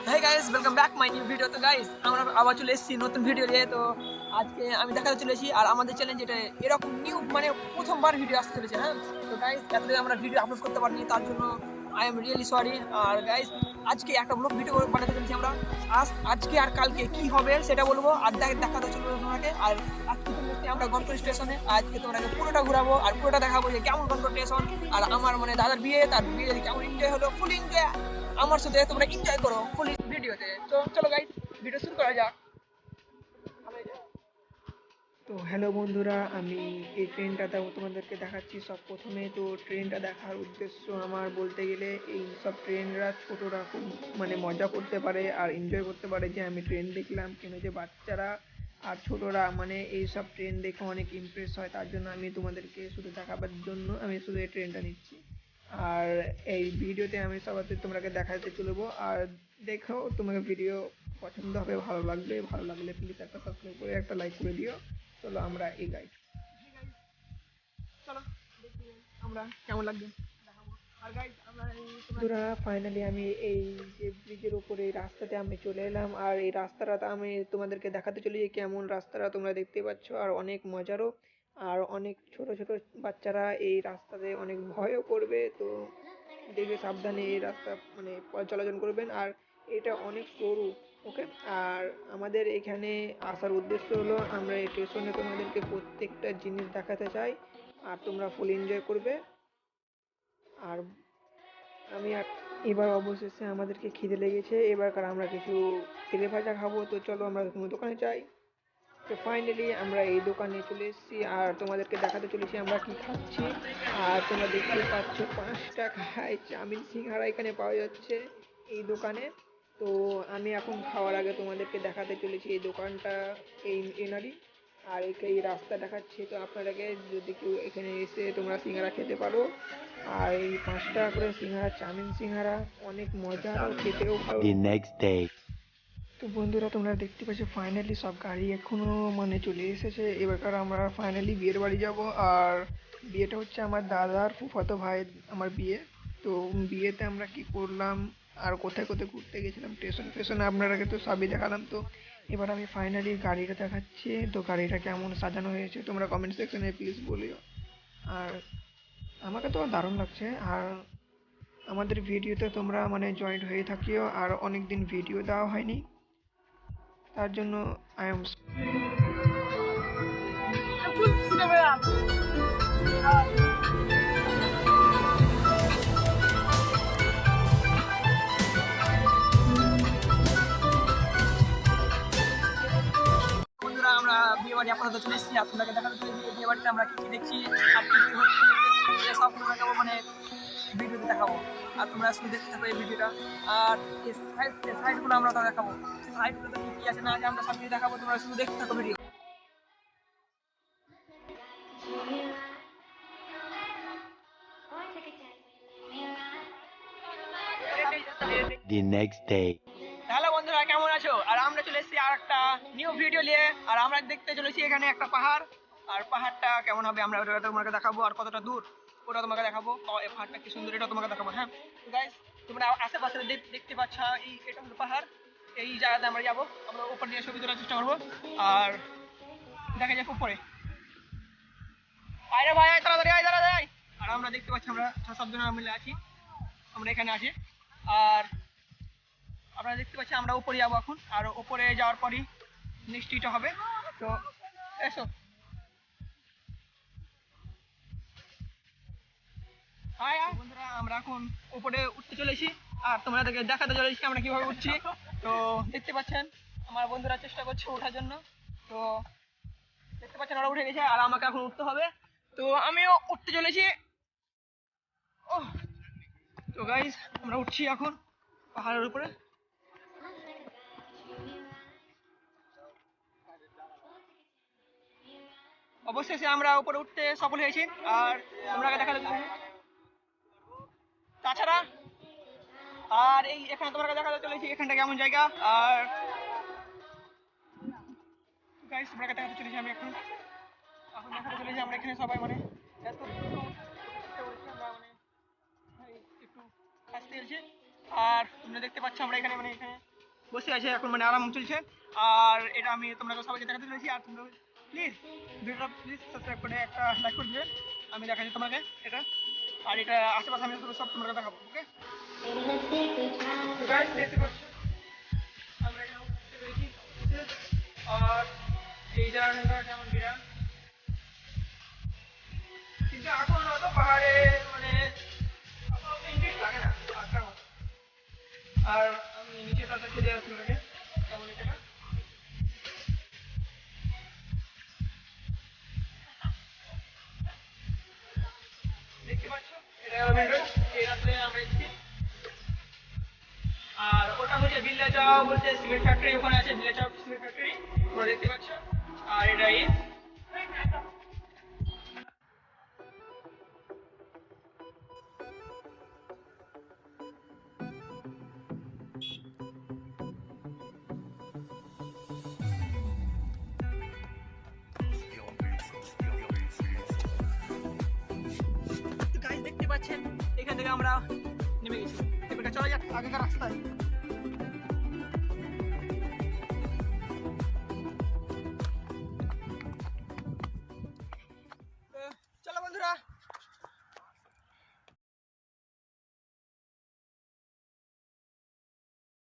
Hey guys, welcome back my new video. তো guys আমরা আবার চলে এসেছি নতুন ভিডিও নিয়ে। তো আজকে আমি দেখাতে চলেছি আর আমাদের চ্যালেঞ্জ এটা এরকম নিউ মানে প্রথমবার ভিডিও আসতে চলেছে। হ্যাঁ, তো গাইস এতদিন আমরা ভিডিও আপলোড করতে পারিনি, তার জন্য আই এম রিয়েলি সরি। আর গাইস আজকে একটা ব্লগ ভিডিও বানাতে চলেছি আমরা। আজকে আর কালকে কি হবে সেটা বলবো আর দেখাতে চলবে তোমাকে। আর আজকে আমরা গনপুর স্টেশনে আজকে তোমাকে পুরোটা ঘুরাবো আর পুরোটা দেখাবো যে কেমন গনপুর স্টেশন আর আমার মানে দাদার বিয়ে, তার বিয়ে কেমন এনজয় হলো, ফুল এনজয় আমার সাথে তোমরা এনজয় করো ফুল ভিডিওতে। তো চলো গাইস ভিডিও শুরু করা যাক। তো হ্যালো বন্ধুরা, আমি এই ট্রেনটা তোমাদেরকে দেখাচ্ছি সব প্রথমে। তো ট্রেনটা দেখার উদ্দেশ্য আমার বলতে গেলে এই সব ট্রেনরা ছোটরা খুব মানে মজা করতে পারে আর এনজয় করতে পারে যে আমি ট্রেন দেখলাম, কেন যে বাচ্চারা আর ছোটরা মানে এই সব ট্রেন দেখে অনেক ইমপ্রেস হয়, তার জন্য আমি তোমাদেরকে শুধু দেখাবার জন্য আমি শুধু এই ট্রেনটা নিচ্ছি। আর এই ভিডিওতে আমি সবাইকে তোমাকে দেখাতে চলবো। আর দেখো তোমাকে ভিডিও পছন্দ হবে, ভালো লাগবে, ভালো লাগলে প্লিজ একটা সাবস্ক্রাইব করে একটা লাইক করে দিও। চলো আমরা এগাই। চলো দেখি আমরা কেমন লাগবে। আর গাইস আমরা বন্ধুরা ফাইনালি আমি এই যে ব্রিজের উপরে এই রাস্তাতে আমি চলে এলাম। আর এই রাস্তাটা আমি তোমাদেরকে দেখাতে চলি যে কেমন রাস্তাটা তোমরা দেখতে পাচ্ছ আর অনেক মজারও। আর অনেক ছোট ছোট বাচ্চারা এই রাস্তাতে অনেক ভয়ও করবে, তো দেখে সাবধানে এই রাস্তা মানে পথ চলাচল করবেন। আর এটা অনেক সরু, ওকে। আর আমাদের এখানে আসার উদ্দেশ্য হলো আমরা এই স্টেশনে তোমাদেরকে প্রত্যেকটা জিনিস দেখাতে চাই আর তোমরা ফুল এনজয় করবে। আর আমি আর এবার অবশেষে আমাদেরকে খিদে লেগেছে, এবারকার আমরা কিছু তেলে ভাজা খাবো। তো চলো আমরা কোনো দোকানে যাই। তো ফাইনালি আমরা এই দোকানে চলে এসেছি আর তোমাদেরকে দেখাতে চলেছি আমরা কি খাচ্ছি। আর তোমরা দেখতেই পাচ্ছ 5 টাকায় চাউমিন সিঙ্গারা এখানে পাওয়া যাচ্ছে এই দোকানে। তো আমি এখন খাওয়ার আগে তোমাদেরকে দেখাতে চলেছি এই দোকানটা এই এনারই। আর এই রাস্তা দেখাচ্ছি, তো আপনারাকে যদি কেউ এখানে এসে তোমরা সিঙ্গারা খেতে পারো। আর এই 5 টাকা করে সিঙ্গারা, চাউমিন সিঙ্গারা অনেক মজা আর খেতেও ভালো। তো বন্ধুরা তোমরা দেখতে পাচ্ছ ফাইনালি সব গাড়ি এখনো মানে চলে এসেছে। এবারকার আমরা ফাইনালি বিয়ের বাড়ি যাব। আর বিয়েটা হচ্ছে আমার দাদার ফুফাতো ভাই আমার বিয়ে। তো বিয়েতে আমরা কি করলাম আর কোথায় কোথায় ঘুরতে গেছিলাম, স্টেশন ফেশনে আপনারাকে তো সবই দেখালাম। তো এবার আমি ফাইনালি গাড়িটা দেখাচ্ছি। তো গাড়িটা কেমন সাজানো হয়েছে তোমরা কমেন্ট সেকশনে প্লিজ বলিও। আর আমাকে তো দারুণ লাগছে। আর আমাদের ভিডিওতে তোমরা মানে জয়েন্ট হয়ে থাকিও, আর অনেক দিন ভিডিও দেওয়া হয়নি, তার জন্য আই এম বন্ধুরা আমরা বিয়ে বাড়ি আপাতত চলে এসেছি। আপনাকে দেখাতে চলেছি বিয়ে বাড়িতে আমরা কি কি দেখছি আর কি কি হচ্ছে সব তোমাকে মানে ভিডিওতে দেখাবো। আর তোমরা শুধু দেখতে থাকো এই ভিডিওটা। আর এই সাইডগুলো আমরা তো দেখাবো, সাইডগুলোতে কি কি আছে না আছে আমরা সব কিছু দেখাবো, তোমরা শুধু দেখতে থাকো video. The next day. Hello বন্ধুরা, কেমন আছো? আর আমরা চলে এসেছি আর একটা নিউ ভিডিও নিয়ে। আর আমরা দেখতে চলেছি এখানে একটা পাহাড়। আর পাহাড়টা কেমন হবে আমরা ওটা তোমাকে দেখাবো, আর কতটা দূর ওটা তোমাকে দেখাবো। এই পাহাড়টা কি সুন্দর এটা তোমাকে দেখাবো। হ্যাঁ তো গাইস তোমরা আশেপাশে দেখতে পাচ্ছ এটা হলো পাহাড়। এই জায়গাতে আমরা যাবো, আমরা উপর দিয়ে ছবি তোলার চেষ্টা করবো। আর দেখা যাক উপরে। আরে ভাই তাড়াতাড়ি আয়, তাড়াতাড়ি আয়। আর আমরা দেখতে পাচ্ছি আমরা 6-7 জন মিলে আছি, আমরা এখানে আছি। আর আপনারা দেখতে পাচ্ছেন আমরা উপরে যাবো এখন। আর উপরে যাওয়ার পরই নিশ্চিত হবে। তো এসো। বন্ধুরা আমরা এখন উপরে উঠতে চলেছি আর তোমাদেরকে দেখাতে চলেছি আমরা কিভাবে উঠছি। তো দেখতে পাচ্ছেন আমার বন্ধুরা চেষ্টা করছে ওঠার জন্য। তো দেখতে পাচ্ছেন ওরা উঠে গেছে আর আমাকে এখন উঠতে হবে। তো আমিও উঠতে চলেছি। ও তো গাইস আমরা উঠছি এখন পাহাড়ের উপরে। অবশেষে আমরা উপরে উঠতে সফল হয়েছি আর তোমরা দেখাতে চলেছি। তাছাড়া আর এই এখানে তোমাকে দেখাতে চলেছি এখানটা কেমন জায়গা। আর গাইস তোমরা দেখাতে চলেছি আমি এখন এখন দেখাতে চলেছি আমরা এখানে সবাই মানে এত আমরা মানে একটু আসতে এসেছি। আর তোমরা দেখতে পাচ্ছ আমরা এখানে মানে এখানে বসে আছে এখন, মানে আরাম চলছে। আর এটা আমি তোমরা সবাইকে দেখাতে চলেছি। আর তোমরা প্লিজ ভিডিওটা প্লিজ সাবস্ক্রাইব করে একটা লাইক করে দেবে। আমি দেখাচ্ছি তোমাকে এটা। আর এটা আশেপাশে আমি সব তোমরা দেখাবো, ওকে? গাইস দেখতে পাচ্ছ আমরা এখানে উঠতে পেরেছি। আর এই জায়গাটা কেমন বিরাট, কিন্তু এখন অত পাহাড়ে মানে ইন্টারেস্ট লাগে না আঁকার মতো। আর আমি নিচে তাতে চলে আসছি ওটাকে, কেমন এটা দেখতে পাচ্ছ, এটা হলো মেন রোড। এই রাস্তায় আমরা এসেছি। আর ওটা হচ্ছে বিল্লাচাও বলতে সিমেন্ট ফ্যাক্টরি, ওখানে আছে বিল্লাচাও সিমেন্ট ফ্যাক্টরি, তোমরা দেখতে পাচ্ছ। আর এটা এই গাইস দেখতে পাচ্ছেন, এখান থেকে আমরা নেমে গেছি। এবার চলা যাক আগেকার রাস্তায়।